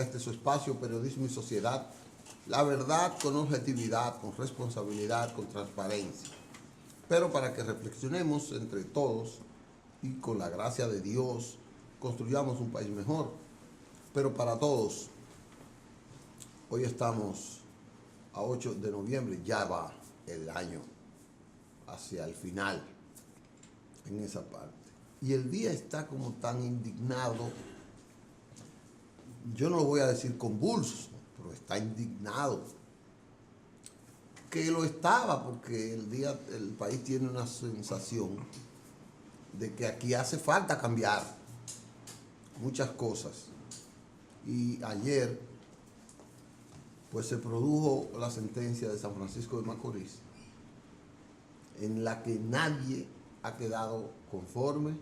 a este su espacio, Periodismo y Sociedad. La verdad con objetividad, con responsabilidad, con transparencia. Pero para que reflexionemos entre todos y con la gracia de Dios construyamos un país mejor. Pero para todos, hoy estamos a 8 de noviembre, ya va el año hacia el final en esa parte. Y el día está como tan indignado, yo no lo voy a decir convulso, pero está indignado. Que lo estaba, porque el país tiene una sensación de que aquí hace falta cambiar muchas cosas. Y ayer, pues se produjo la sentencia de San Francisco de Macorís, en la que nadie ha quedado conforme,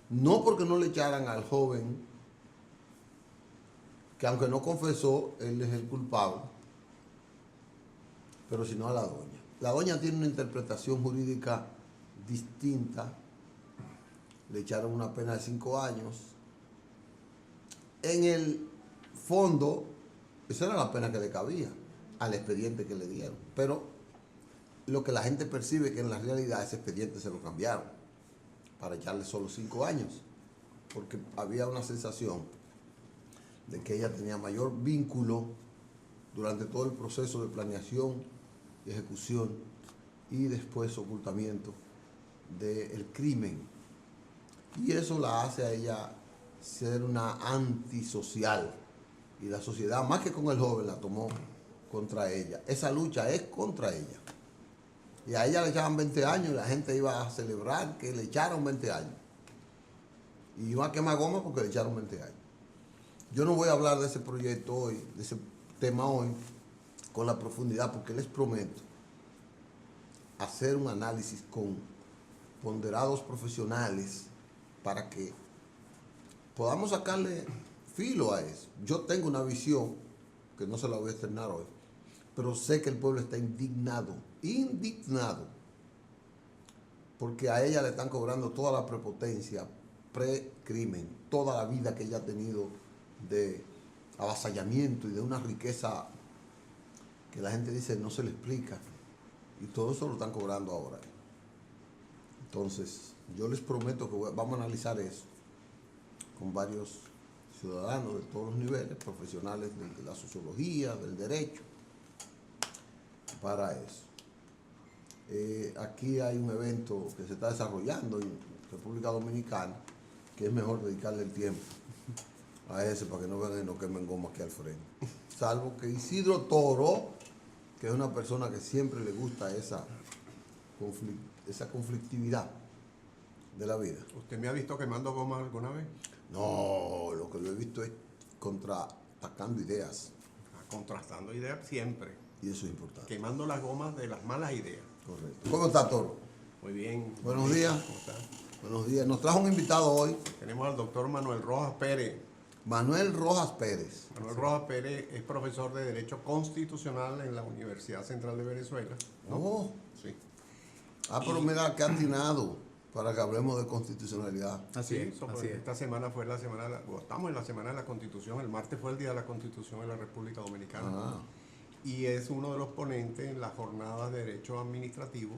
no porque no le echaran al joven, que aunque no confesó, él es el culpable, pero sino a la doña. La doña tiene una interpretación jurídica distinta, le echaron una pena de 5 años. En el fondo, esa era la pena que le cabía al expediente que le dieron, pero lo que la gente percibe es que en la realidad ese expediente se lo cambiaron para echarle solo 5 años, porque había una sensación de que ella tenía mayor vínculo durante todo el proceso de planeación y ejecución y después ocultamiento del crimen. Y eso la hace a ella ser una antisocial. Y la sociedad, más que con el joven, la tomó contra ella. Esa lucha es contra ella. Y a ella le echaban 20 años y la gente iba a celebrar que le echaron 20 años. Y iba a quemar goma porque le echaron 20 años. Yo no voy a hablar de ese proyecto hoy, de ese tema hoy, con la profundidad, porque les prometo hacer un análisis con ponderados profesionales para que podamos sacarle filo a eso. Yo tengo una visión, que no se la voy a externar hoy, pero sé que el pueblo está indignado, porque a ella le están cobrando toda la prepotencia pre-crimen, toda la vida que ella ha tenido de avasallamiento y de una riqueza que la gente dice no se le explica, y todo eso lo están cobrando ahora. Entonces, yo les prometo que vamos a analizar eso con varios ciudadanos de todos los niveles, profesionales de la sociología, del derecho, para eso. Aquí hay un evento que se está desarrollando en República Dominicana, que es mejor dedicarle el tiempo a ese para que no vengan y no quemen goma aquí al frente. Salvo que Isidro Toro, que es una persona que siempre le gusta esa conflictividad de la vida. ¿Usted me ha visto quemando goma alguna vez? No, lo que lo he visto es atacando ideas. Contrastando ideas siempre. Y eso es importante. Quemando las gomas de las malas ideas. Correcto. ¿Cómo está, Toro? Muy bien. Buenos días. ¿Cómo está? Buenos días. Nos trajo un invitado hoy. Tenemos al doctor Manuel Rojas Pérez. Manuel Rojas Pérez. Manuel Rojas Pérez es profesor de Derecho Constitucional en la Universidad Central de Venezuela, ¿no? Oh. Sí. Pero mira, qué atinado para que hablemos de constitucionalidad. Así es. Esta semana fue la semana, estamos en la semana de la Constitución. El martes fue el Día de la Constitución en la República Dominicana. Y es uno de los ponentes en las jornadas de Derecho Administrativo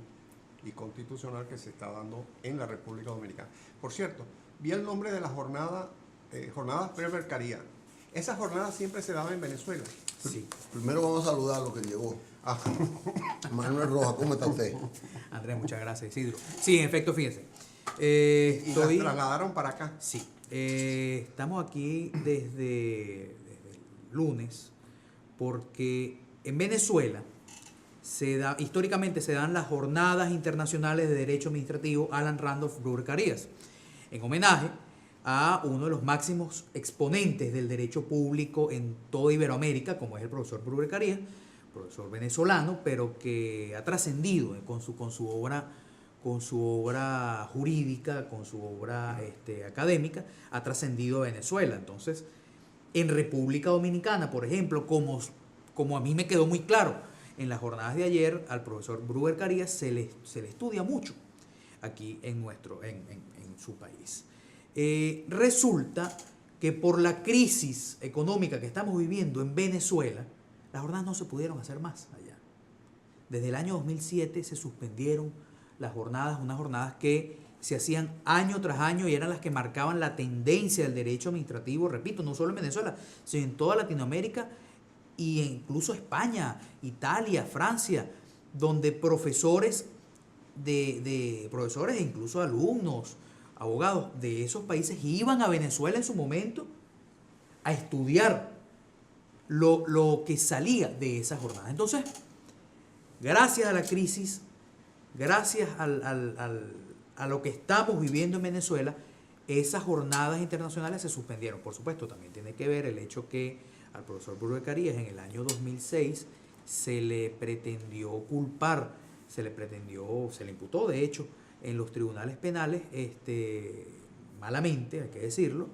y Constitucional que se está dando en la República Dominicana. Por cierto, vi el nombre de la jornadas pre-mercaría. Esa jornada siempre se daba en Venezuela. Sí. Primero vamos a saludar a lo que llegó. Manuel Rojas, ¿cómo está usted? Andrés, muchas gracias, Isidro. Sí, en efecto, fíjense. ¿Y las trasladaron para acá? Sí. Estamos aquí desde el lunes porque en Venezuela históricamente se dan las jornadas internacionales de derecho administrativo Alan Randolph Brewer Carías, en homenaje a uno de los máximos exponentes del derecho público en toda Iberoamérica, como es el profesor Brewer Carías, profesor venezolano, pero que ha trascendido con su obra jurídica, con su obra académica, ha trascendido a Venezuela. Entonces, en República Dominicana, por ejemplo, como a mí me quedó muy claro, en las jornadas de ayer al profesor Brewer Carías se le estudia mucho aquí en su país. Resulta que por la crisis económica que estamos viviendo en Venezuela, las jornadas no se pudieron hacer más allá. Desde el año 2007 se suspendieron las jornadas, unas jornadas que se hacían año tras año y eran las que marcaban la tendencia del derecho administrativo, repito, no solo en Venezuela, sino en toda Latinoamérica e incluso España, Italia, Francia, donde profesores profesores e incluso alumnos, abogados de esos países iban a Venezuela en su momento a estudiar lo que salía de esas jornadas. Entonces, gracias a la crisis, gracias a lo que estamos viviendo en Venezuela, esas jornadas internacionales se suspendieron. Por supuesto, también tiene que ver el hecho que al profesor Bruno Carías en el año 2006 se le pretendió culpar, se le imputó, de hecho, en los tribunales penales, malamente, hay que decirlo,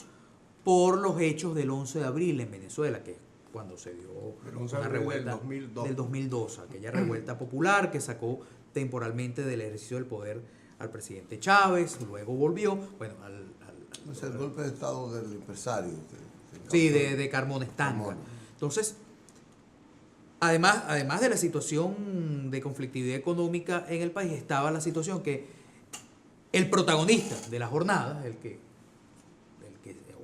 por los hechos del 11 de abril en Venezuela, que es cuando se dio una revuelta del 2002, aquella revuelta popular que sacó temporalmente del ejercicio del poder al presidente Chávez, luego volvió, bueno, es el golpe de estado del empresario. Sí, de Carmona Estanca. Entonces, además de la situación de conflictividad económica en el país, estaba la situación que el protagonista de las jornadas, el que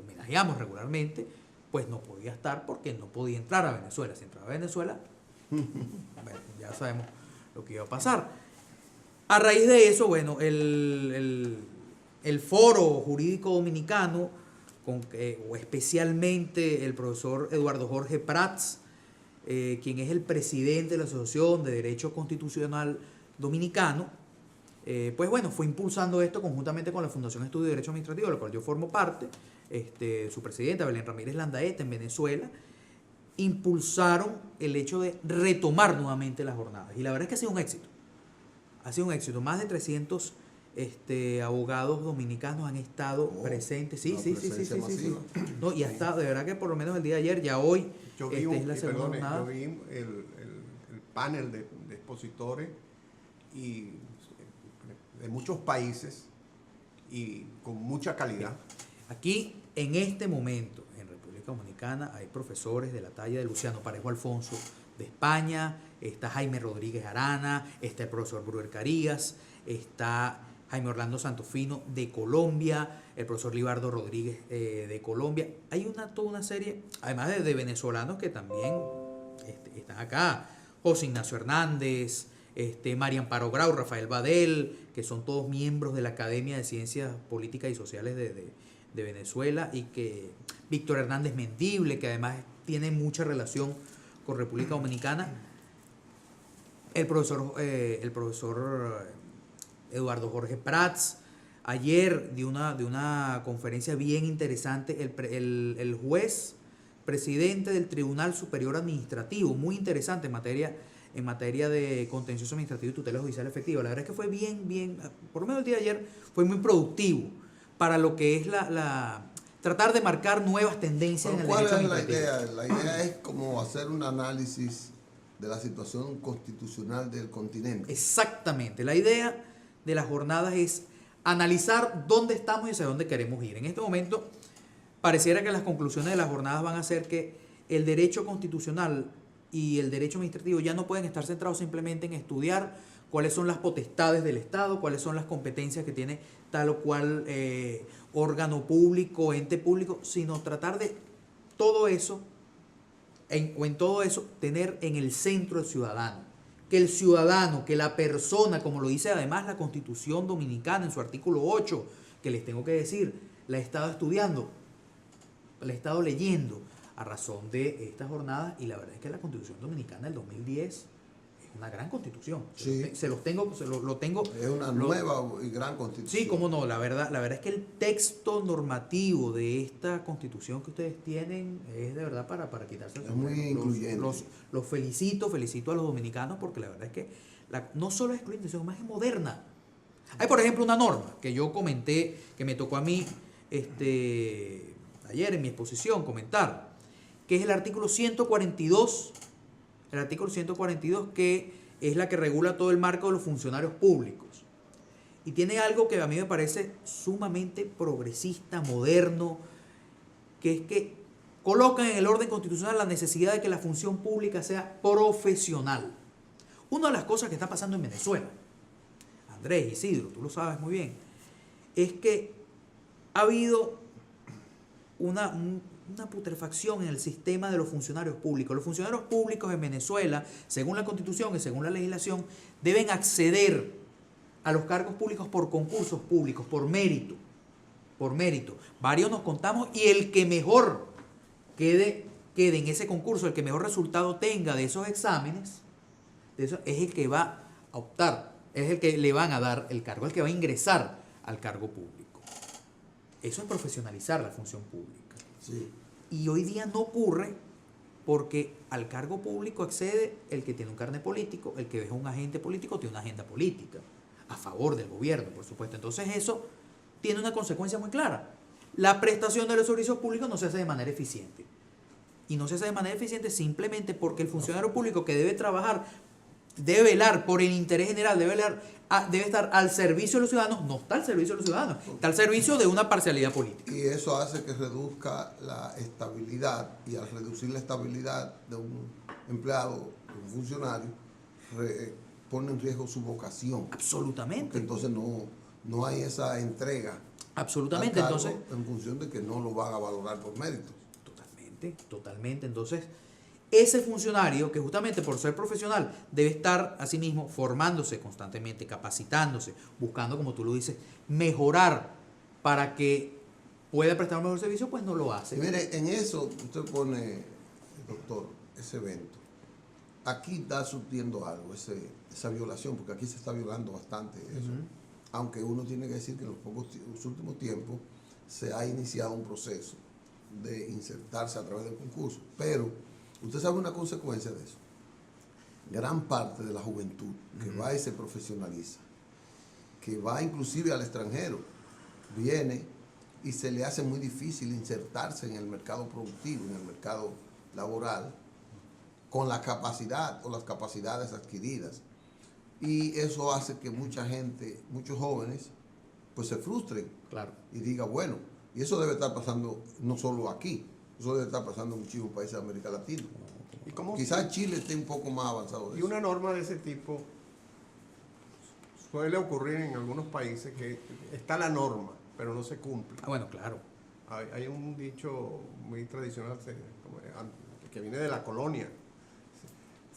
homenajeamos regularmente, pues no podía estar porque no podía entrar a Venezuela. Si entraba a Venezuela, bueno, ya sabemos lo que iba a pasar. A raíz de eso, bueno, el Foro Jurídico Dominicano, o especialmente el profesor Eduardo Jorge Prats, quien es el presidente de la Asociación de Derecho Constitucional Dominicano, pues bueno, fue impulsando esto conjuntamente con la Fundación Estudio de Derecho Administrativo, de la cual yo formo parte, su presidenta Belén Ramírez Landaeta en Venezuela, impulsaron el hecho de retomar nuevamente las jornadas. Y la verdad es que ha sido un éxito. Ha sido un éxito. Más de 300 abogados dominicanos han estado presentes. Sí. No, y hasta, de verdad que por lo menos el día de ayer, ya hoy, es la segunda jornada. Yo vi el panel de expositores y de muchos países y con mucha calidad. Aquí, en este momento, en República Dominicana, hay profesores de la talla de Luciano Parejo Alfonso de España, está Jaime Rodríguez Arana, está el profesor Bruer Carías, está Jaime Orlando Santofino de Colombia, el profesor Libardo Rodríguez de Colombia. Hay toda una serie, además de venezolanos que también están acá, José Ignacio Hernández, María Amparo Grau, Rafael Badel, que son todos miembros de la Academia de Ciencias Políticas y Sociales de Venezuela, y que Víctor Hernández Mendible, que además tiene mucha relación con República Dominicana, el profesor Eduardo Jorge Prats. Ayer de una conferencia bien interesante el juez presidente del Tribunal Superior Administrativo, muy interesante en materia de contencioso administrativo y tutela judicial efectiva. La verdad es que fue bien, por lo menos el día de ayer fue muy productivo para lo que es tratar de marcar nuevas tendencias en el derecho administrativo. ¿Cuál es la idea? La idea es como hacer un análisis de la situación constitucional del continente. Exactamente. La idea de las jornadas es analizar dónde estamos y hacia dónde queremos ir. En este momento pareciera que las conclusiones de las jornadas van a ser que el derecho constitucional y el derecho administrativo ya no pueden estar centrados simplemente en estudiar cuáles son las potestades del Estado, cuáles son las competencias que tiene tal o cual órgano público, ente público, sino tratar de todo eso, en todo eso, tener en el centro el ciudadano. Que el ciudadano, que la persona, como lo dice además la Constitución Dominicana en su artículo 8, que les tengo que decir, la he estado estudiando, la he estado leyendo a razón de estas jornadas, y la verdad es que la Constitución Dominicana del 2010 es una gran constitución. Sí. Lo tengo. Es una nueva y gran constitución. Sí, cómo no, la verdad es que el texto normativo de esta constitución que ustedes tienen es de verdad para quitarse el sombrero. Es muy incluyente. Los felicito a los dominicanos, porque la verdad es que no solo es excluyente, sino más es moderna. Hay, por ejemplo, una norma que yo comenté, que me tocó a mí ayer en mi exposición comentar, que es el artículo 142, que es la que regula todo el marco de los funcionarios públicos. Y tiene algo que a mí me parece sumamente progresista, moderno, que es que colocan en el orden constitucional la necesidad de que la función pública sea profesional. Una de las cosas que está pasando en Venezuela, Andrés, Isidro, tú lo sabes muy bien, es que ha habido una putrefacción en el sistema de los funcionarios públicos. Los funcionarios públicos en Venezuela, según la Constitución y según la legislación, deben acceder a los cargos públicos por concursos públicos, por mérito. Por mérito. Varios nos contamos y el que mejor quede en ese concurso, el que mejor resultado tenga de esos exámenes, es el que va a optar, es el que le van a dar el cargo, el que va a ingresar al cargo público. Eso es profesionalizar la función pública. Sí. Y hoy día no ocurre porque al cargo público accede el que tiene un carnet político, el que es un agente político tiene una agenda política, a favor del gobierno, por supuesto. Entonces eso tiene una consecuencia muy clara. La prestación de los servicios públicos no se hace de manera eficiente. Y no se hace de manera eficiente simplemente porque el funcionario público que debe trabajar, debe velar por el interés general, debe estar al servicio de los ciudadanos, no está al servicio de los ciudadanos, está al servicio de una parcialidad política. Y eso hace que reduzca la estabilidad, y al reducir la estabilidad de un empleado, de un funcionario, pone en riesgo su vocación. Absolutamente. Porque entonces no hay esa entrega. Absolutamente. Al cargo, Entonces, en función de que no lo van a valorar por méritos. Totalmente. Entonces, ese funcionario que justamente por ser profesional debe estar asimismo formándose constantemente, capacitándose, buscando, como tú lo dices, mejorar para que pueda prestar un mejor servicio, pues no lo hace. Y mire, en eso usted pone, doctor, ese evento. Aquí está surtiendo algo, esa violación, porque aquí se está violando bastante eso. Aunque uno tiene que decir que en los últimos tiempos se ha iniciado un proceso de insertarse a través del concurso. Pero usted sabe una consecuencia de eso. Gran parte de la juventud que va y se profesionaliza, que va inclusive al extranjero, viene y se le hace muy difícil insertarse en el mercado productivo, en el mercado laboral, con la capacidad o las capacidades adquiridas. Y eso hace que mucha gente, muchos jóvenes, pues se frustren. Claro. Y diga, bueno, y eso debe estar pasando no solo aquí, eso debe estar pasando en muchísimos países de América Latina. ¿Y cómo Quizás Chile esté un poco más avanzado de Y eso. una norma de ese tipo suele ocurrir en algunos países que está la norma, pero no se cumple. Bueno, claro. Hay un dicho muy tradicional que viene de la colonia.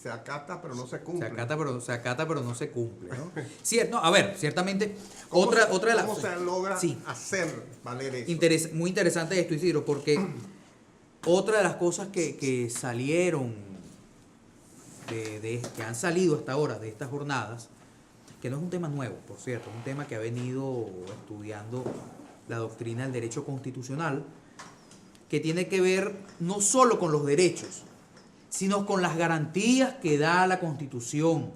Se acata, pero no se cumple. Se acata, pero no se cumple, ¿no? Cierto, a ver, ciertamente, ¿Cómo otra de las... ¿Cómo se logra Sí. hacer valer eso? Muy interesante esto, Isidro, porque otra de las cosas que salieron, que han salido hasta ahora de estas jornadas, que no es un tema nuevo, por cierto, es un tema que ha venido estudiando la doctrina del derecho constitucional, que tiene que ver no solo con los derechos, sino con las garantías que da la Constitución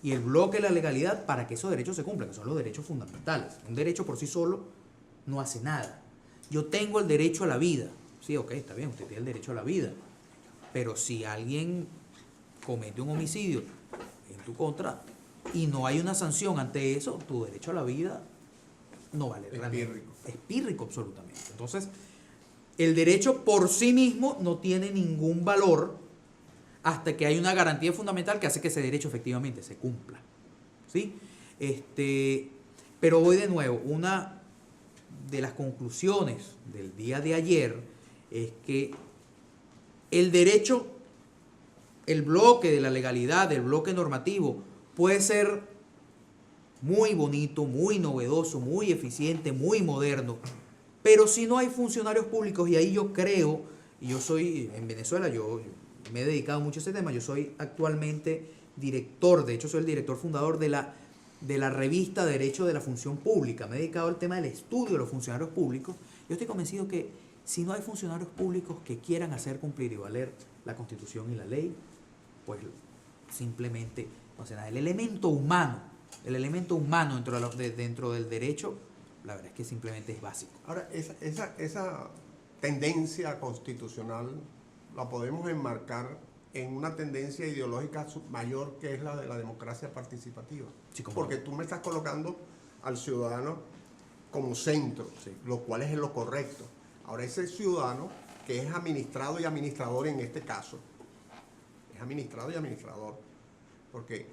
y el bloque de la legalidad para que esos derechos se cumplan, que son los derechos fundamentales. Un derecho por sí solo no hace nada. Yo tengo el derecho a la vida. Sí, ok, está bien, usted tiene el derecho a la vida. Pero si alguien comete un homicidio en tu contra y no hay una sanción ante eso, tu derecho a la vida no vale. Es pírrico. Es pírrico absolutamente. Entonces, el derecho por sí mismo no tiene ningún valor hasta que hay una garantía fundamental que hace que ese derecho efectivamente se cumpla. ¿Sí? Pero hoy de nuevo, una de las conclusiones del día de ayer es que el derecho, el bloque de la legalidad, el bloque normativo, puede ser muy bonito, muy novedoso, muy eficiente, muy moderno, pero si no hay funcionarios públicos, y ahí yo creo, y yo soy, en Venezuela, yo me he dedicado mucho a ese tema, yo soy actualmente director, de hecho soy el director fundador de la revista Derecho de la Función Pública, me he dedicado al tema del estudio de los funcionarios públicos. Yo estoy convencido que si no hay funcionarios públicos que quieran hacer cumplir y valer la Constitución y la ley, pues simplemente no hace nada. El elemento humano dentro del derecho, la verdad es que simplemente es básico. Ahora, esa tendencia constitucional la podemos enmarcar en una tendencia ideológica mayor, que es la de la democracia participativa. Sí, porque tú me estás colocando al ciudadano como centro, sí, lo cual es lo correcto. Ahora ese ciudadano, que es administrado y administrador en este caso, es administrado y administrador, porque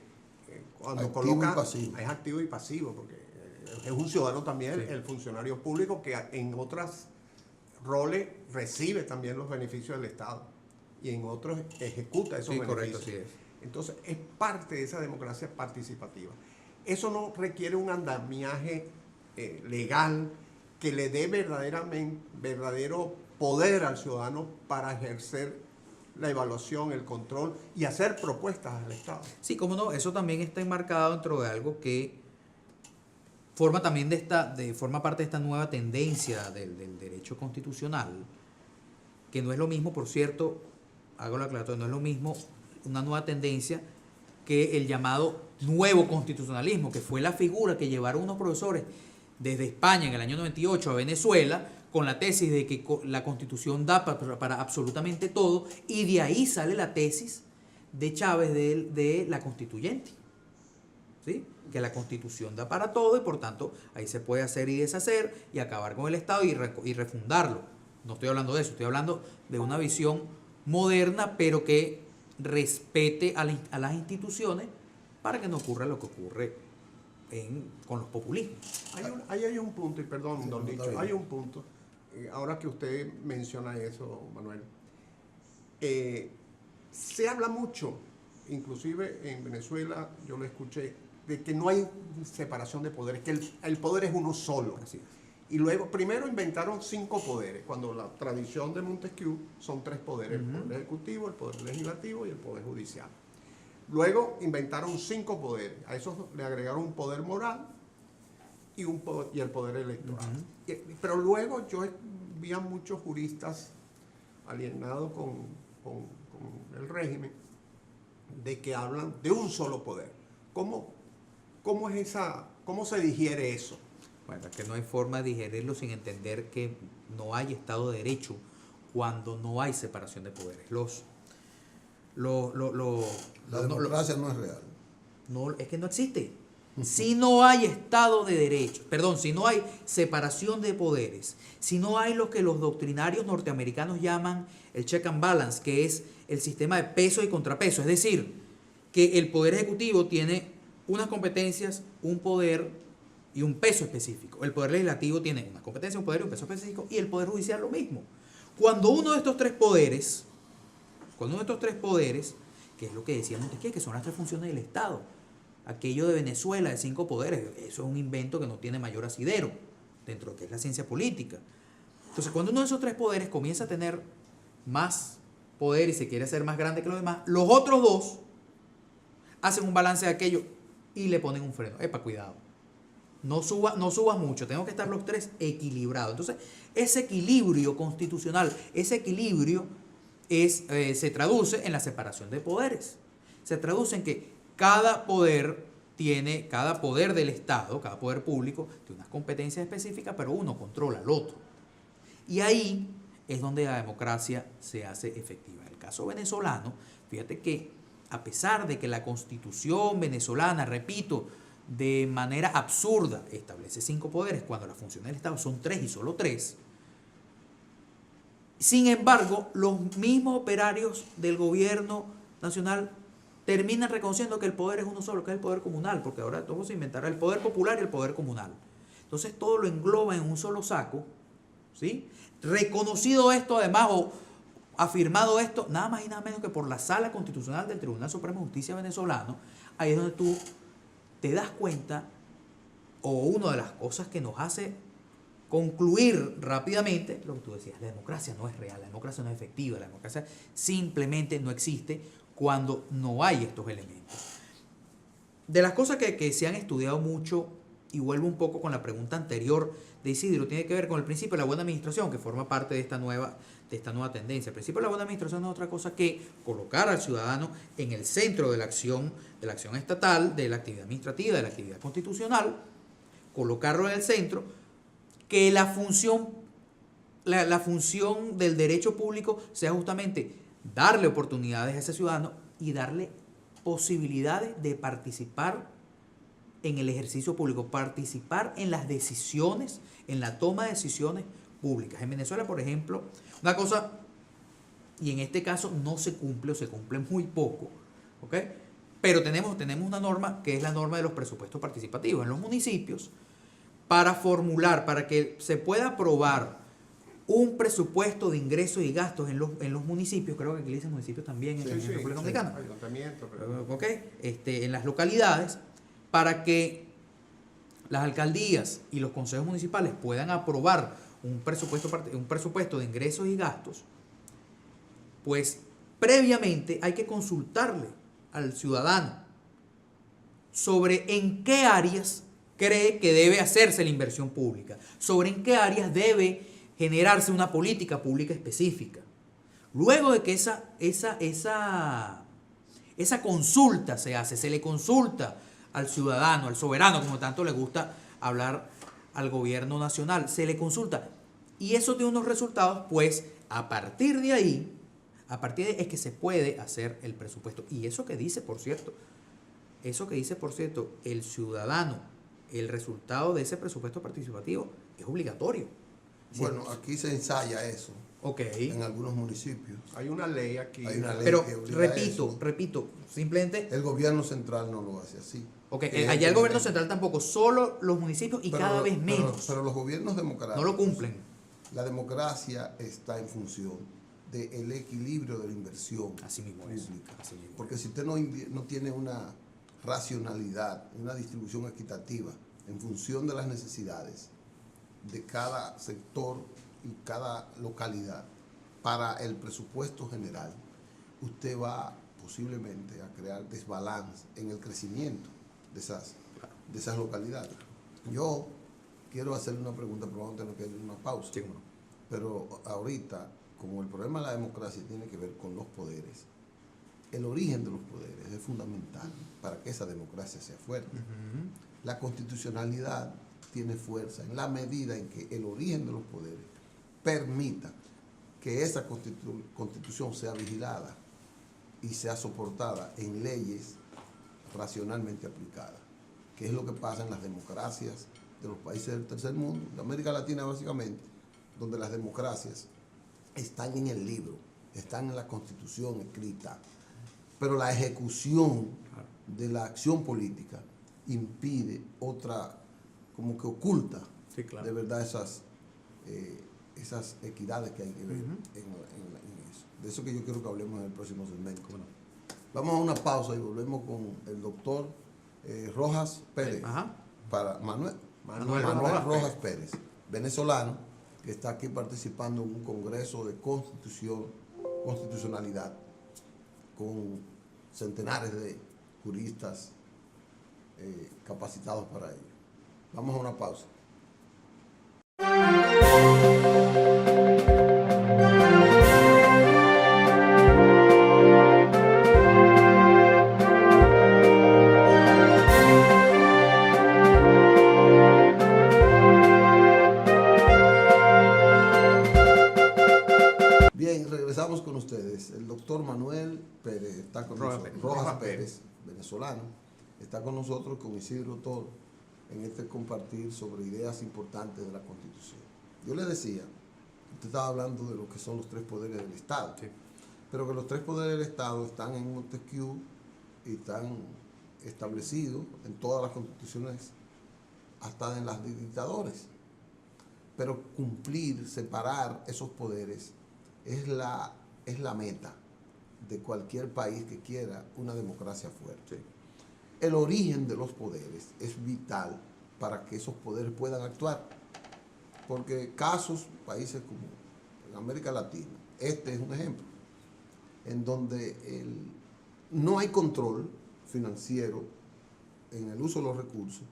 cuando activo coloca, y pasivo. es activo y pasivo, porque es un ciudadano también, Sí. el funcionario público que en otros roles recibe también los beneficios del Estado y en otros ejecuta esos Sí, beneficios. correcto, así es. Entonces es parte de esa democracia participativa. Eso no requiere un andamiaje legal que le dé verdadero poder al ciudadano para ejercer la evaluación, el control y hacer propuestas al Estado. Sí, cómo no, eso también está enmarcado dentro de algo que forma también forma parte de esta nueva tendencia del derecho constitucional, que no es lo mismo, por cierto, hago la aclaración, no es lo mismo una nueva tendencia que el llamado nuevo constitucionalismo, que fue la figura que llevaron unos profesores desde España en el año 98 a Venezuela con la tesis de que la Constitución da para absolutamente todo, y de ahí sale la tesis de Chávez de la constituyente, ¿sí? Que la Constitución da para todo y por tanto ahí se puede hacer y deshacer y acabar con el Estado y refundarlo. No estoy hablando de eso, estoy hablando de una visión moderna, pero que respete a las instituciones para que no ocurra lo que ocurre con los populismos. Ahí hay un punto, y perdón, Sí, don no, está Licho, bien. hay un punto, ahora que usted menciona eso, Manuel, se habla mucho, inclusive en Venezuela, yo lo escuché, de que no hay separación de poderes, que el poder es uno solo. Así es. Y luego, primero inventaron 5 poderes, cuando la tradición de Montesquieu son 3 poderes, el poder ejecutivo, el poder legislativo y el poder judicial. Luego inventaron 5 poderes, a eso le agregaron un poder moral y el poder electoral. Pero luego yo vi a muchos juristas alienados con el régimen de que hablan de un solo poder. ¿Cómo se digiere eso? Bueno, es que no hay forma de digerirlo sin entender que no hay Estado de Derecho cuando no hay separación de poderes. La democracia no es real. No, es que no existe. Si no hay Estado de Derecho, perdón, si no hay separación de poderes, si no hay lo que los doctrinarios norteamericanos llaman el check and balance, que es el sistema de peso y contrapeso, es decir, que el poder ejecutivo tiene unas competencias, un poder y un peso específico. El poder legislativo tiene una competencia, un poder y un peso específico, y el poder judicial lo mismo. Cuando uno de estos tres poderes, que es lo que decía Montesquieu, que son las 3 funciones del Estado, aquello de Venezuela de 5 poderes, eso es un invento que no tiene mayor asidero dentro de lo que es la ciencia política. Entonces, cuando uno de esos 3 poderes comienza a tener más poder y se quiere hacer más grande que los demás, los otros 2 hacen un balance de aquello y le ponen un freno. Epa, cuidado. No subas mucho, tengo que estar los 3 equilibrados. Entonces, ese equilibrio constitucional, ese equilibrio se traduce en la separación de poderes. Se traduce en que cada poder del Estado, cada poder público, tiene unas competencias específicas, pero uno controla al otro. Y ahí es donde la democracia se hace efectiva. En el caso venezolano, fíjate que a pesar de que la Constitución venezolana, repito, de manera absurda establece 5 poderes cuando las funciones del Estado son 3 y solo 3, sin embargo, los mismos operarios del gobierno nacional terminan reconociendo que el poder es uno solo, que es el poder comunal, porque ahora todo se inventará el poder popular y el poder comunal. Entonces todo lo engloba en un solo saco, ¿sí? Reconocido esto además o afirmado esto, nada más y nada menos que por la Sala Constitucional del Tribunal Supremo de Justicia venezolano. Ahí es donde tú te das cuenta, o una de las cosas que nos hace concluir rápidamente lo que tú decías: la democracia no es real, la democracia no es efectiva, la democracia simplemente no existe cuando no hay estos elementos. De las cosas que se han estudiado mucho, y vuelvo un poco con la pregunta anterior de Isidro, tiene que ver con el principio de la buena administración, que forma parte de esta nueva tendencia. El principio de la buena administración no es otra cosa que colocar al ciudadano en el centro de la acción estatal, de la actividad administrativa, de la actividad constitucional, colocarlo en el centro, que la función del derecho público sea justamente darle oportunidades a ese ciudadano y darle posibilidades de participar en el ejercicio público, participar en las decisiones, en la toma de decisiones públicas. En Venezuela, por ejemplo, una cosa, y en este caso no se cumple o se cumple muy poco, ¿ok? Pero tenemos una norma que es la norma de los presupuestos participativos en los municipios para formular, para que se pueda aprobar un presupuesto de ingresos y gastos en los municipios, creo que aquí le dicen municipios también en República Dominicana. Ayuntamiento, pero... ¿Ok? En las localidades, para que las alcaldías y los consejos municipales puedan aprobar un presupuesto de ingresos y gastos, pues previamente hay que consultarle al ciudadano sobre en qué áreas cree que debe hacerse la inversión pública, sobre en qué áreas debe generarse una política pública específica. Luego de que esa consulta se hace, se le consulta al ciudadano, al soberano, como tanto le gusta hablar al gobierno nacional, se le consulta y eso tiene unos resultados, pues a partir de ahí es que se puede hacer el presupuesto. Y eso que dice, por cierto, el ciudadano, el resultado de ese presupuesto participativo es obligatorio. Bueno, aquí se ensaya eso. Ok. En algunos municipios. Hay una ley aquí. Hay una ley Pero que obliga repito, simplemente... El gobierno central no lo hace así. Ok, allá el gobierno central tampoco, solo los municipios y cada vez menos. Pero los gobiernos democráticos no lo cumplen. La democracia está en función del equilibrio de la inversión Así mismo pública. es. Así mismo. Porque si usted no tiene una racionalidad, una distribución equitativa en función de las necesidades de cada sector y cada localidad para el presupuesto general, usted va posiblemente a crear desbalance en el crecimiento de esas localidades. Yo quiero hacerle una pregunta, pero vamos a tener que ir a una pausa. Sí, bueno. Pero ahorita, como el problema de la democracia tiene que ver con los poderes, el origen de los poderes es fundamental para que esa democracia sea fuerte. La constitucionalidad tiene fuerza en la medida en que el origen de los poderes permita que esa constitución sea vigilada y sea soportada en leyes racionalmente aplicadas, que es lo que pasa en las democracias de los países del tercer mundo, de América Latina básicamente, donde las democracias están en el libro, están en la constitución escrita, pero la ejecución de la acción política impide otra, como que oculta de verdad esas equidades que hay que ver en eso. De eso que yo quiero que hablemos en el próximo segmento. Bueno, vamos a una pausa y volvemos con el doctor Rojas Pérez. Para Manuel Rojas Pérez, venezolano, que está aquí participando en un congreso de constitucionalidad con centenares de juristas capacitados para ello. Vamos a una pausa. Bien, regresamos con ustedes. El doctor Manuel Pérez está con nosotros. Rojas Pérez, venezolano, está con nosotros, con Isidro Toro, en este compartir sobre ideas importantes de la Constitución. Yo le decía, usted estaba hablando de lo que son los tres poderes del Estado, sí, pero que los tres poderes del Estado están en Montesquieu y están establecidos en todas las constituciones, hasta en las de dictadores. Pero cumplir, separar esos poderes es la meta de cualquier país que quiera una democracia fuerte. Sí. El origen de los poderes es vital para que esos poderes puedan actuar. Porque países como en América Latina, este es un ejemplo, en donde no hay control financiero en el uso de los recursos,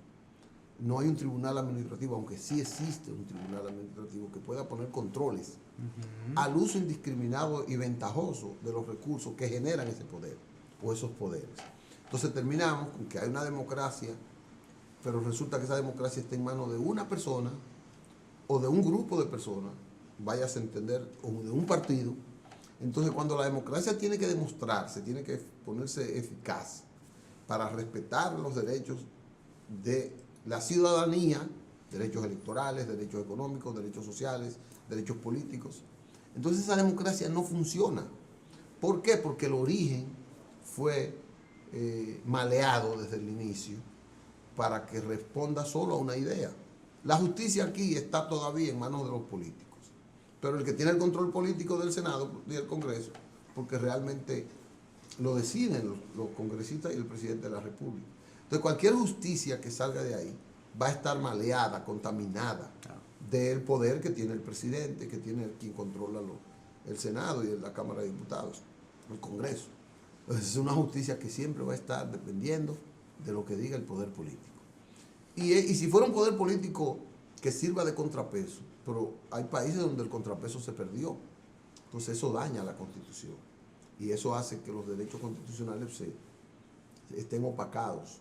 no hay un tribunal administrativo, aunque sí existe un tribunal administrativo que pueda poner controles al uso indiscriminado y ventajoso de los recursos que generan ese poder o esos poderes. Entonces terminamos con que hay una democracia, pero resulta que esa democracia está en manos de una persona o de un grupo de personas, vayas a entender, o de un partido. Entonces cuando la democracia tiene que demostrarse, tiene que ponerse eficaz para respetar los derechos de la ciudadanía derechos electorales, derechos económicos, derechos sociales, derechos políticos. Entonces esa democracia no funciona. ¿Por qué? Porque el origen fue maleado desde el inicio para que responda solo a una idea. La justicia aquí está todavía en manos de los políticos, pero el que tiene el control político del Senado y del Congreso, porque realmente lo deciden los congresistas y el presidente de la República. Entonces cualquier justicia que salga de ahí va a estar maleada, contaminada del poder que tiene el presidente, que tiene quien controla el Senado y la Cámara de Diputados, el Congreso. Entonces es una justicia que siempre va a estar dependiendo de lo que diga el poder político. Y si fuera un poder político que sirva de contrapeso, pero hay países donde el contrapeso se perdió, entonces eso daña la Constitución y eso hace que los derechos constitucionales estén opacados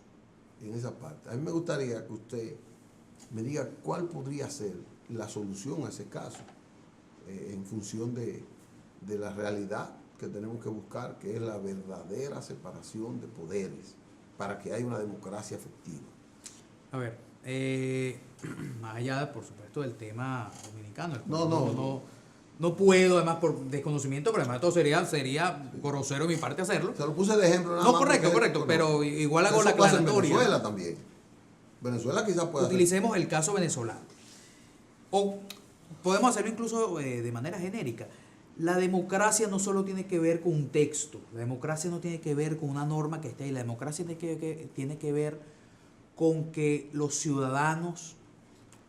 en esa parte. A mí me gustaría que usted me diga cuál podría ser la solución a ese caso en función de la realidad que tenemos que buscar, que es la verdadera separación de poderes para que haya una democracia efectiva. A ver, más allá, por supuesto, del tema dominicano. No puedo, además, por desconocimiento, pero además todo sería grosero de mi parte hacerlo. Se lo puse de ejemplo nada No, más correcto, pero igual hago la eso pasa en aclaratoria. Venezuela también. Venezuela quizás pueda Utilicemos el caso venezolano. O podemos hacerlo incluso de manera genérica. La democracia no solo tiene que ver con un texto, la democracia no tiene que ver con una norma que esté ahí, la democracia tiene que ver con que los ciudadanos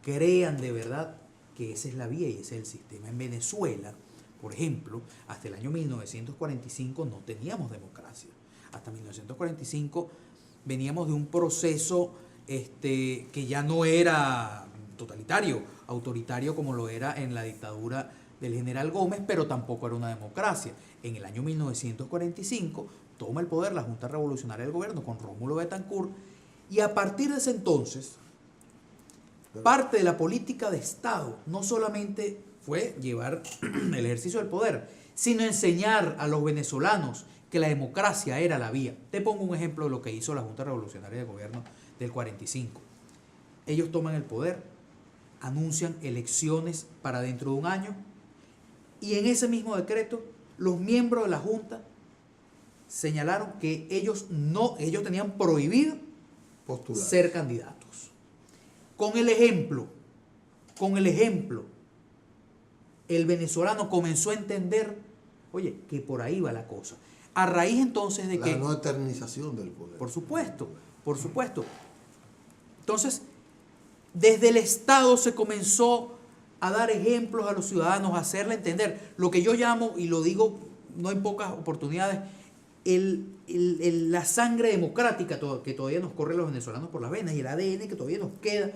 crean de verdad que esa es la vía y ese es el sistema. En Venezuela, por ejemplo, hasta el año 1945 no teníamos democracia. Hasta 1945 veníamos de un proceso que ya no era totalitario, autoritario como lo era en la dictadura del general Gómez, pero tampoco era una democracia. En el año 1945 toma el poder la Junta Revolucionaria del Gobierno con Rómulo Betancourt y a partir de ese entonces parte de la política de Estado no solamente fue llevar el ejercicio del poder, sino enseñar a los venezolanos que la democracia era la vía. Te pongo un ejemplo de lo que hizo la Junta Revolucionaria de Gobierno del 45. Ellos toman el poder, anuncian elecciones para dentro de un año y en ese mismo decreto los miembros de la Junta señalaron que ellos tenían prohibido postular, ser candidatos. Con el ejemplo, el venezolano comenzó a entender, oye, que por ahí va la cosa. A raíz entonces de que... La no eternización del poder. Por supuesto. Entonces, desde el Estado se comenzó a dar ejemplos a los ciudadanos, a hacerle entender lo que yo llamo, y lo digo no en pocas oportunidades, la sangre democrática que todavía nos corre a los venezolanos por las venas y el ADN que todavía nos queda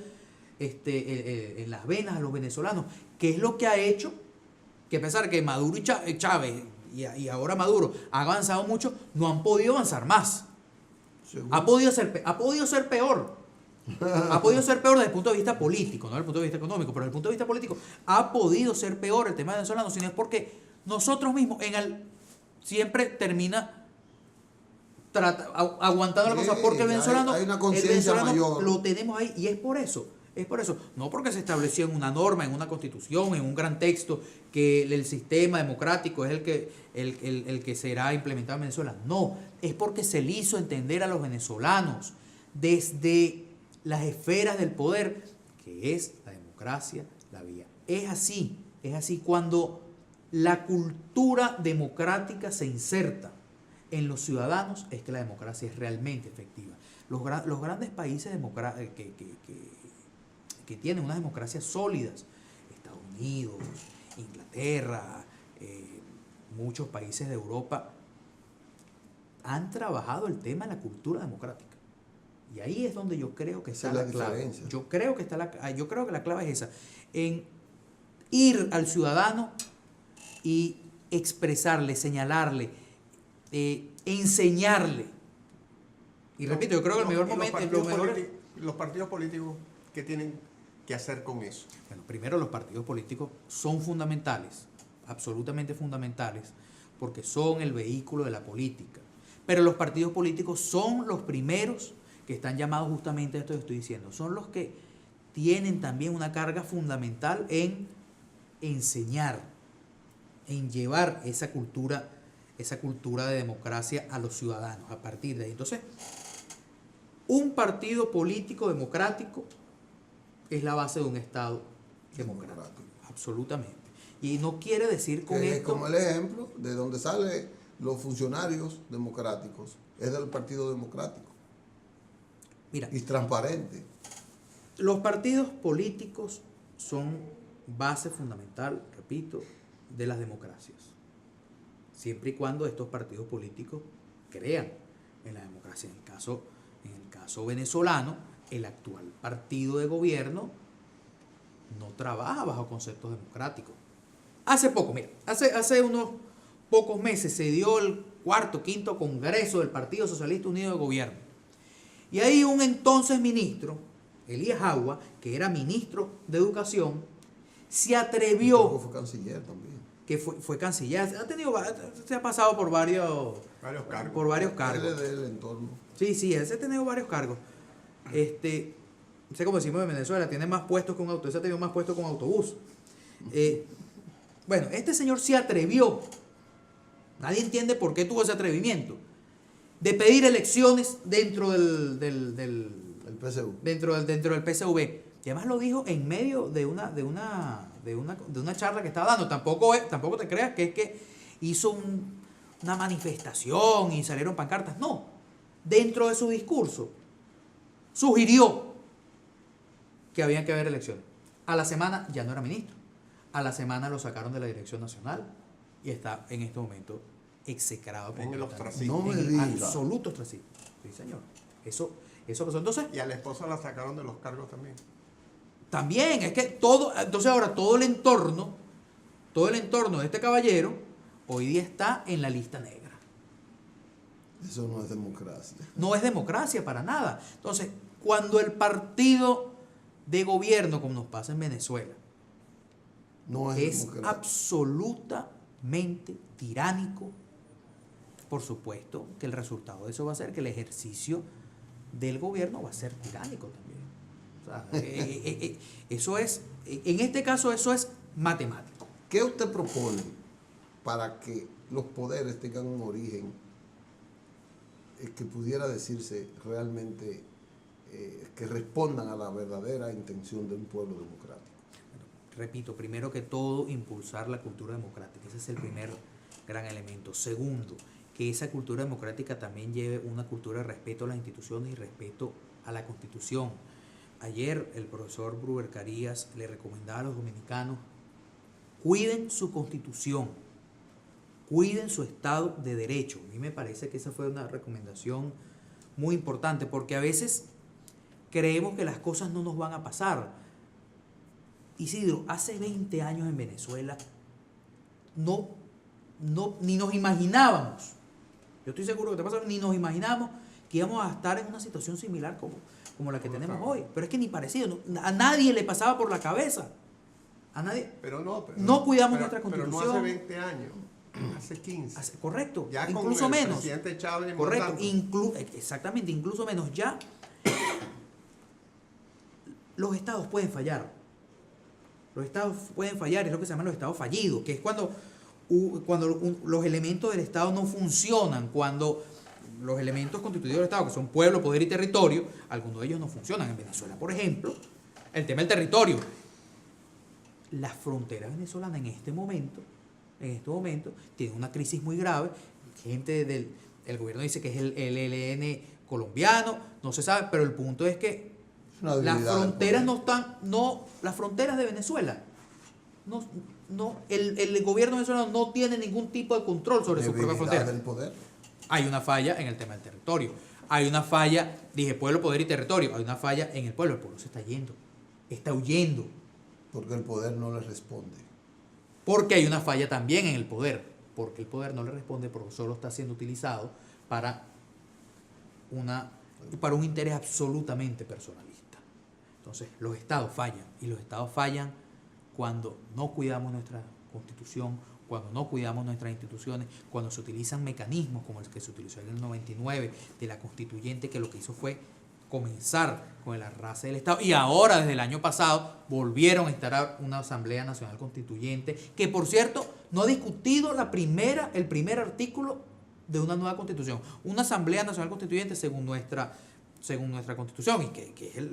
en las venas a los venezolanos, que es lo que ha hecho que a pesar que Maduro y Chávez y ahora Maduro ha avanzado mucho, no han podido avanzar más. Ha podido ser peor. Ha podido ser peor desde el punto de vista político, no desde el punto de vista económico, pero desde el punto de vista político ha podido ser peor el tema venezolano, sino es porque nosotros mismos siempre termina aguantando la cosa, porque el venezolano, hay una conciencia mayor. Lo tenemos ahí y es por eso, no porque se estableció en una norma, en una constitución, en un gran texto, que el sistema democrático es el que será implementado en Venezuela. No, es porque se le hizo entender a los venezolanos desde las esferas del poder que es la democracia la vía. Es así cuando la cultura democrática se inserta en los ciudadanos, es que la democracia es realmente efectiva. Los grandes países que tienen unas democracias sólidas, Estados Unidos, Inglaterra, muchos países de Europa, han trabajado el tema de la cultura democrática. Y ahí es donde yo creo que está la clave. Yo creo que la clave es esa, en ir al ciudadano y expresarle, señalarle, enseñarle. Y repito, yo creo que el mejor momento... Los partidos políticos, ¿qué tienen que hacer con eso? Bueno, primero los partidos políticos son fundamentales, absolutamente fundamentales, porque son el vehículo de la política. Pero los partidos políticos son los primeros que están llamados justamente a esto que estoy diciendo. Son los que tienen también una carga fundamental en enseñar, en llevar esa cultura de democracia a los ciudadanos a partir de ahí. Entonces, un partido político democrático es la base de un Estado democrático. Absolutamente. Y no quiere decir con Que es esto... como el ejemplo de donde salen los funcionarios democráticos, es del Partido Democrático. Mira, Y transparente. los partidos políticos son base fundamental, repito, de las democracias. Siempre y cuando estos partidos políticos crean en la democracia. En el caso venezolano, el actual partido de gobierno no trabaja bajo conceptos democráticos. Hace poco, mira, hace unos pocos meses se dio el quinto congreso del Partido Socialista Unido de Gobierno. Y ahí un entonces ministro, Elías Agua, que era ministro de Educación, se atrevió... Creo que fue canciller también. Que fue canciller, se ha pasado por varios cargos. Por varios cargos. Él es del entorno. Sí, él se ha tenido varios cargos. Sé como decimos en Venezuela, tiene más puestos que un autobús, se ha tenido más puestos que un autobús. Bueno, este señor se atrevió, nadie entiende por qué tuvo ese atrevimiento, de pedir elecciones dentro del El PSU. dentro del PSV. Y además lo dijo en medio de una charla que estaba dando. Tampoco te creas que es que hizo una manifestación y salieron pancartas. No. Dentro de su discurso sugirió que había que haber elecciones. A la semana ya no era ministro. A la semana lo sacaron de la Dirección Nacional y está en este momento execrado. En el ostracismo. No me En el diga. absoluto ostracismo. Sí, señor. Eso pasó. Entonces, Y a la esposa la sacaron de los cargos también. también es que entonces ahora todo el entorno de este caballero hoy día está en la lista negra. Eso no es democracia. No es democracia para nada. Entonces, cuando el partido de gobierno, como nos pasa en Venezuela, No es es democracia. absolutamente tiránico, por supuesto que el resultado de eso va a ser que el ejercicio del gobierno va a ser tiránico también. O sea, eso es, en este caso, eso es matemático. ¿Qué usted propone para que los poderes tengan un origen que pudiera decirse realmente que respondan a la verdadera intención de un pueblo democrático? Repito, primero que todo, impulsar la cultura democrática. Ese es el primer gran elemento. Segundo, que esa cultura democrática también lleve una cultura de respeto a las instituciones y respeto a la Constitución. Ayer el profesor Bruber Carías le recomendaba a los dominicanos: cuiden su Constitución, cuiden su Estado de Derecho. A mí me parece que esa fue una recomendación muy importante, porque a veces creemos que las cosas no nos van a pasar. Isidro, hace 20 años en Venezuela ni nos imaginábamos, yo estoy seguro que te pasa, ni nos imaginábamos que íbamos a estar en una situación similar como la que tenemos hoy. Pero es que ni parecido, a nadie le pasaba por la cabeza. A nadie. No cuidamos nuestra Constitución. Pero no hace 20 años, hace 15. Correcto, Ya incluso con el menos. presidente Chávez Correcto, mandando. exactamente, incluso menos. Ya los estados pueden fallar. Los estados pueden fallar, es lo que se llama los estados fallidos, que es cuando los elementos del Estado no funcionan, cuando los elementos constitutivos del Estado, que son pueblo, poder y territorio, algunos de ellos no funcionan. En Venezuela, por ejemplo, el tema del territorio. La frontera venezolana en este momento tiene una crisis muy grave. Gente el gobierno dice que es el ELN colombiano, no se sabe, pero el punto es que las fronteras las fronteras de Venezuela, el gobierno venezolano no tiene ningún tipo de control sobre sus propias fronteras. Del poder. Hay una falla en el tema del territorio. Hay una falla, dije pueblo, poder y territorio. Hay una falla en el pueblo. El pueblo se está yendo. Está huyendo. Porque el poder no le responde. Porque hay una falla también en el poder. Porque el poder no le responde, porque solo está siendo utilizado para un interés absolutamente personalista. Entonces, los estados fallan. Y los estados fallan cuando no cuidamos nuestra Constitución, cuando no cuidamos nuestras instituciones, cuando se utilizan mecanismos como el que se utilizó en el 99 de la Constituyente, que lo que hizo fue comenzar con el arrase del Estado, y ahora desde el año pasado volvieron a instalar una Asamblea Nacional Constituyente, que por cierto no ha discutido el primer artículo de una nueva constitución. Una Asamblea Nacional Constituyente según nuestra constitución, y que es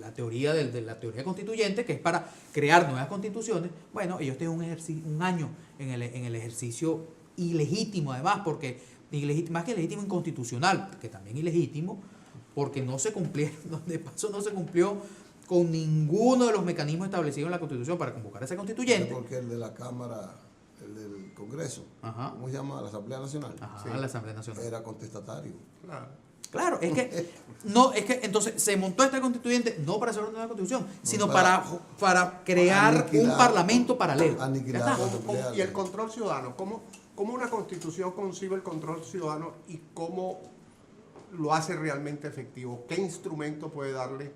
la teoría de la teoría constituyente, que es para crear nuevas constituciones. Bueno, ellos tienen un año en el ejercicio ilegítimo, además, porque más que ilegítimo, inconstitucional, que también ilegítimo, porque no se cumplieron, de paso no se cumplió con ninguno de los mecanismos establecidos en la Constitución para convocar a ese constituyente. Porque el de la Cámara, el del Congreso, Ajá. ¿cómo se llama? La Asamblea Nacional. Ajá, Sí. la Asamblea Nacional. Era contestatario. Claro. Claro, es que entonces se montó esta constituyente no para hacer una nueva constitución, sino para para crear aniquilar, un parlamento paralelo. aniquilar. Ya está. Y el control ciudadano, ¿cómo una constitución concibe el control ciudadano y cómo lo hace realmente efectivo? ¿Qué instrumento puede darle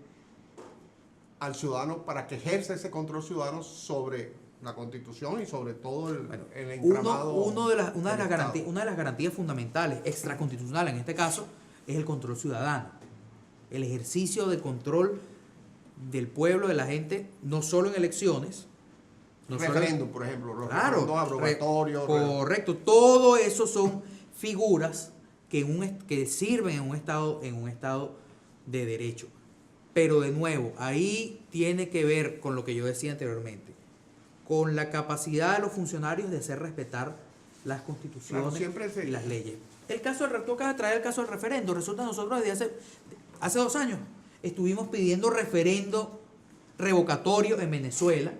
al ciudadano para que ejerza ese control ciudadano sobre la constitución y sobre todo el entramado? Una de las del garantías fundamentales, extraconstitucionales en este caso, es el control ciudadano. El ejercicio del control del pueblo, de la gente, no solo en elecciones. No solo referéndum, por ejemplo, los Claro, referendos abrogatorios. correcto. Todo eso son figuras que sirven en un estado de derecho. Pero de nuevo, ahí tiene que ver con lo que yo decía anteriormente, con la capacidad de los funcionarios de hacer respetar las constituciones Claro, siempre y las leyes. El caso del toca traer el caso del referendo. Resulta que nosotros desde hace 2 años estuvimos pidiendo referendo revocatorio en Venezuela,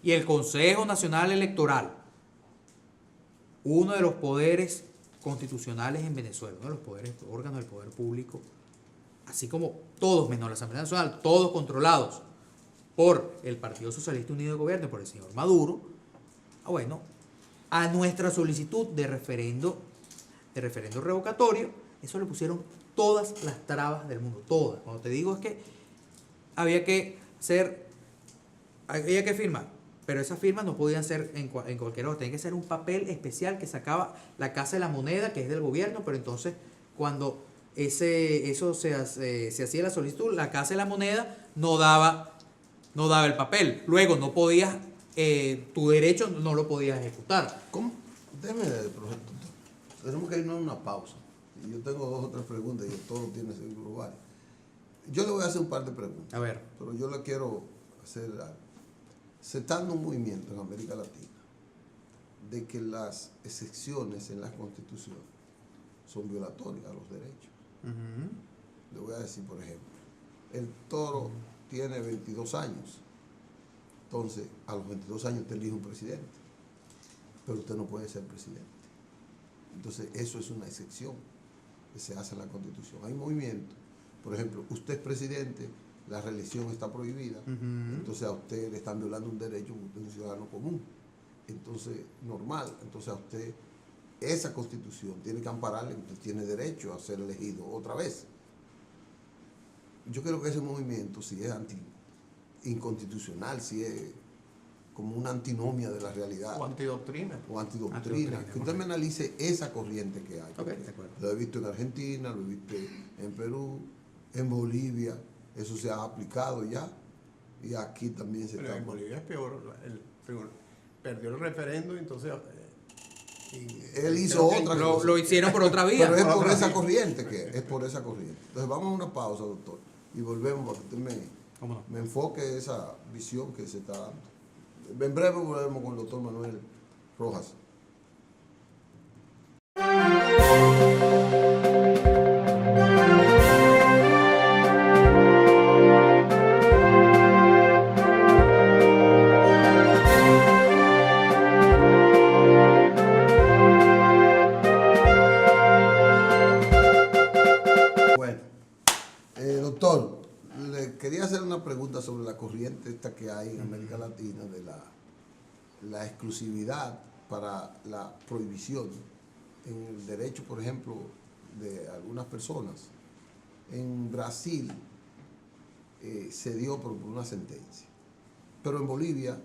y el Consejo Nacional Electoral, uno de los poderes constitucionales en Venezuela, uno de los órganos del poder público, así como todos menos la Asamblea Nacional, todos controlados por el Partido Socialista Unido de Gobierno, por el señor Maduro, a nuestra solicitud de referendo revocatorio, eso le pusieron todas las trabas del mundo, todas. Cuando te digo es que había que firmar, pero esas firmas no podían ser en cualquier otro, tenía que ser un papel especial que sacaba la Casa de la Moneda, que es del gobierno, pero entonces cuando eso se hacía la solicitud, la Casa de la Moneda no daba el papel. Luego no podías, tu derecho no lo podías ejecutar. ¿Cómo? Déjeme, profesor. Tenemos que irnos a una pausa. Y yo tengo 2 o 3 preguntas y todo tiene seguro varios. Yo le voy a hacer un par de preguntas. A ver. Pero yo le quiero hacer algo. Se está dando un movimiento en América Latina de que las excepciones en la Constitución son violatorias a los derechos. Le voy a decir, por ejemplo, el Toro tiene 22 años. Entonces, a los 22 años usted elige un presidente, pero usted no puede ser presidente. Entonces, eso es una excepción que se hace en la Constitución. Hay movimientos, por ejemplo, usted es presidente, la reelección está prohibida, entonces a usted le están violando un derecho, usted es un ciudadano común. Entonces, normal, entonces a usted esa Constitución tiene que ampararle, usted tiene derecho a ser elegido otra vez. Yo creo que ese movimiento, si es inconstitucional, si es como una antinomia de la realidad. O antidoctrina. O antidoctrina. Que usted me analice esa corriente que hay. Okay, de acuerdo. Lo he visto en Argentina, lo he visto en Perú, en Bolivia. Eso se ha aplicado ya. Y aquí también se Pero está... en Bolivia es peor. Perdió el referendo, entonces... Él hizo otra cosa. Lo hicieron por otra vía. Pero es por esa corriente es por esa corriente. Entonces vamos a una pausa, doctor. Y volvemos para que usted me enfoque esa visión que se está dando. En breve volvemos con el doctor Manuel Rojas. Bueno, doctor, le quería hacer una pregunta sobre la corriente esta que hay en América Latina de la exclusividad para la prohibición en el derecho, por ejemplo, de algunas personas. En Brasil se dio por una sentencia, pero en Bolivia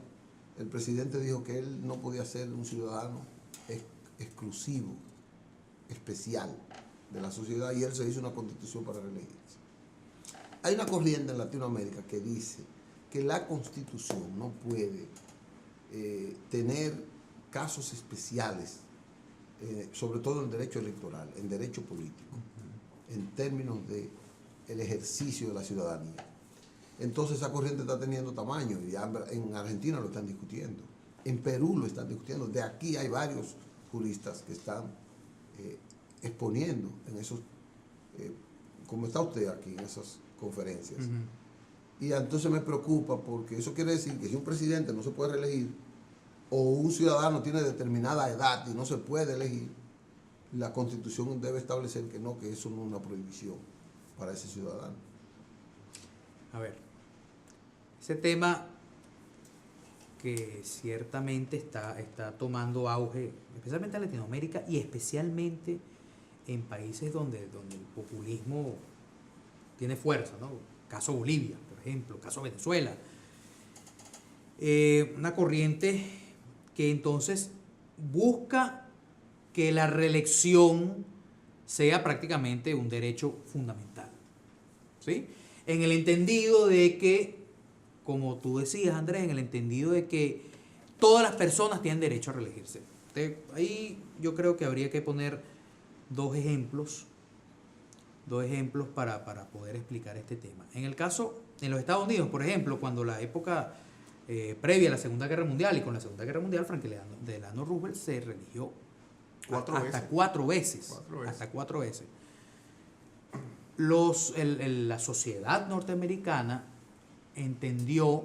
el presidente dijo que él no podía ser un ciudadano exclusivo, especial de la sociedad, y él se hizo una constitución para reelegirse. hay una corriente en Latinoamérica que dice que la Constitución no puede tener casos especiales, sobre todo en derecho electoral, en derecho político, en términos de el ejercicio de la ciudadanía. Entonces esa corriente está teniendo tamaño y en Argentina lo están discutiendo, en Perú lo están discutiendo, de aquí hay varios juristas que están exponiendo en esos, como está usted aquí en esas conferencias. Y entonces me preocupa porque eso quiere decir que si un presidente no se puede reelegir o un ciudadano tiene determinada edad y no se puede elegir, la Constitución debe establecer que no, que eso no es una prohibición para ese ciudadano. A ver, ese tema que ciertamente está tomando auge, especialmente en Latinoamérica y especialmente en países donde el populismo tiene fuerza, ¿no? Caso Bolivia, por ejemplo, caso Venezuela. Una corriente que entonces busca que la reelección sea prácticamente un derecho fundamental, ¿sí? En el entendido de que, como tú decías, Andrés, en el entendido de que todas las personas tienen derecho a reelegirse. Ahí yo creo que habría que poner dos ejemplos para poder explicar este tema. En el caso, en los Estados Unidos, por ejemplo, cuando la época previa a la Segunda Guerra Mundial y con la Segunda Guerra Mundial, Franklin Delano Roosevelt se religió hasta cuatro veces. La sociedad norteamericana entendió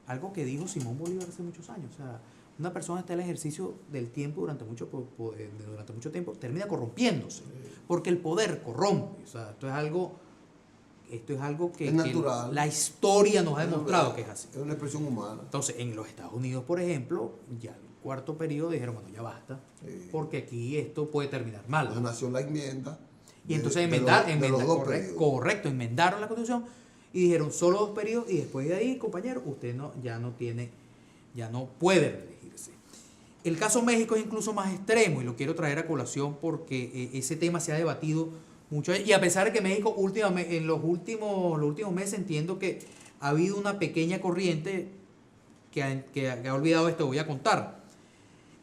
algo que dijo Simón Bolívar hace muchos años. O sea, una persona está en el ejercicio del tiempo durante mucho tiempo, termina corrompiéndose, porque el poder corrompe. O sea, esto es algo que, es natural, que la historia nos ha demostrado que es así. Es una expresión humana. Entonces, en los Estados Unidos, por ejemplo, ya el cuarto periodo dijeron, bueno, ya basta, porque aquí esto puede terminar mal. Entonces nació la enmienda. Y entonces enmendaron la Constitución y dijeron solo 2 periodos y después de ahí, compañero, usted ya no puede reelegirse. El caso México es incluso más extremo y lo quiero traer a colación porque ese tema se ha debatido mucho y a pesar de que México en los últimos meses entiendo que ha habido una pequeña corriente que ha olvidado esto, voy a contar.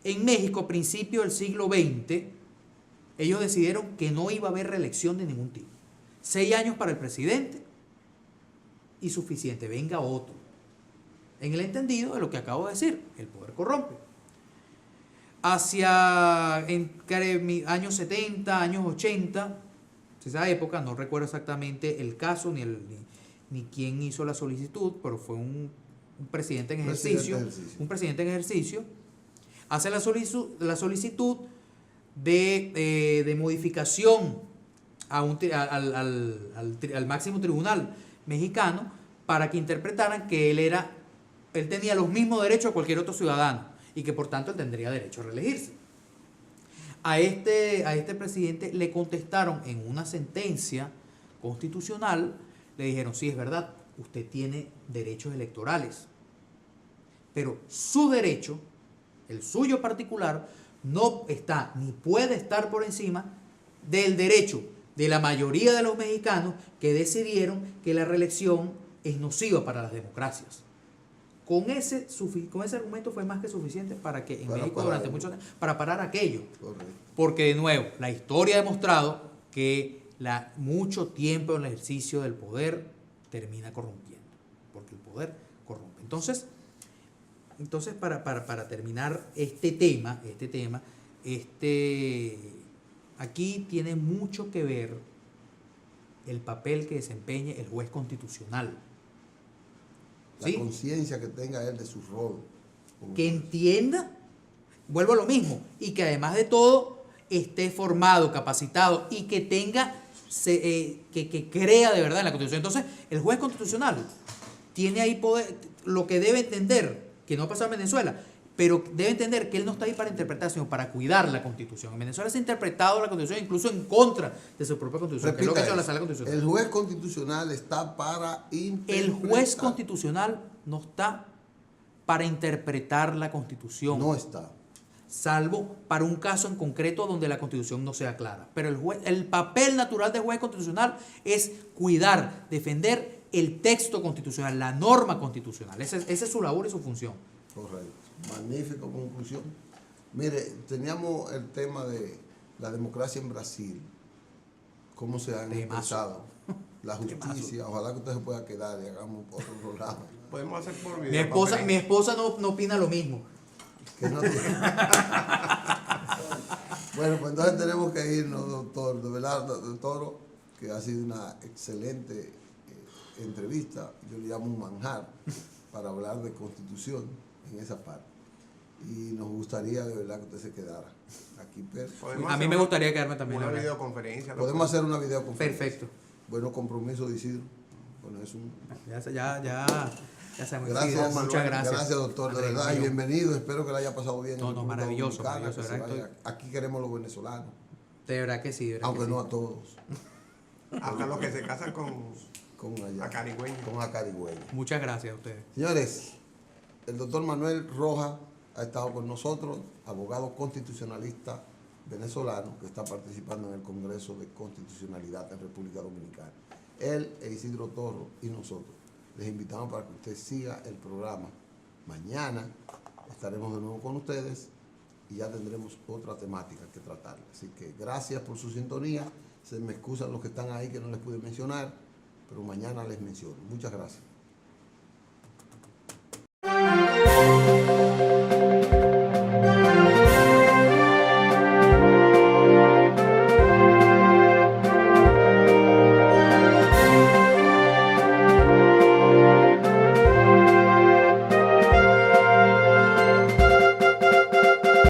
En México, a principios del siglo XX, ellos decidieron que no iba a haber reelección de ningún tipo. 6 años para el presidente y suficiente, venga otro. En el entendido de lo que acabo de decir, el poder corrompe. Entre años 70, años 80, esa época, no recuerdo exactamente el caso ni quién hizo la solicitud, pero fue un presidente en ejercicio. Un presidente en ejercicio hace la solicitud de modificación al máximo tribunal mexicano para que interpretaran que él tenía los mismos derechos a cualquier otro ciudadano y que por tanto él tendría derecho a reelegirse. A este presidente le contestaron en una sentencia constitucional, le dijeron, sí, es verdad, usted tiene derechos electorales, pero su derecho, el suyo particular, no está ni puede estar por encima del derecho de la mayoría de los mexicanos que decidieron que la reelección es nociva para las democracias. Con ese argumento fue más que suficiente para que en México durante mucho tiempo, para parar aquello. Correcto. Porque de nuevo, la historia ha demostrado que mucho tiempo en el ejercicio del poder termina corrompiendo, porque el poder corrompe. Entonces para terminar este tema, aquí tiene mucho que ver el papel que desempeñe el juez constitucional. La conciencia que tenga él de su rol. Que entienda, vuelvo a lo mismo, y que además de todo esté formado, capacitado y que tenga, que crea de verdad en la Constitución. Entonces, el juez constitucional tiene ahí poder, lo que debe entender, que no ha pasado en Venezuela, pero debe entender que él no está ahí para interpretar, sino para cuidar la Constitución. En Venezuela se ha interpretado la Constitución incluso en contra de su propia Constitución. Repita, que es lo que hizo la Sala Constitucional. El juez constitucional está para interpretar. El juez constitucional no está para interpretar la Constitución. No está. Salvo para un caso en concreto donde la Constitución no sea clara. Pero el papel natural del juez constitucional es cuidar, defender el texto constitucional, la norma constitucional. Esa es su labor y su función. Correcto. Magnífica conclusión. Mire, teníamos el tema de la democracia en Brasil. ¿Cómo se han expresado? La justicia. Ojalá que usted se pueda quedar y hagamos otro programa. Podemos hacer por video. Mi esposa no opina lo mismo. Que no tiene. Bueno, pues entonces tenemos que irnos, doctor, de verdad, doctor Toro, que ha sido una excelente entrevista. Yo le llamo un manjar para hablar de constitución en esa parte. Y nos gustaría de verdad que usted se quedara aquí. A mí me gustaría quedarme también. Una videoconferencia. Podemos hacer una videoconferencia. Perfecto. Bueno, compromiso de Isidro. Bueno, es un... Ya sabemos. Gracias, Muchas gracias. Gracias, doctor, de verdad, y bienvenido. Espero que le haya pasado bien. No, maravilloso. Aquí queremos los venezolanos. De verdad que sí. Aunque no a todos. Hasta los que se casan con allá, acarigüeños. con acarigüeños. Muchas gracias a ustedes. Señores, el doctor Manuel Rojas ha estado con nosotros, abogado constitucionalista venezolano que está participando en el Congreso de Constitucionalidad en República Dominicana. Él e Isidro Toro y nosotros les invitamos para que usted siga el programa. Mañana estaremos de nuevo con ustedes y ya tendremos otra temática que tratar. Así que gracias por su sintonía. Se me excusan los que están ahí que no les pude mencionar, pero mañana les menciono. Muchas gracias.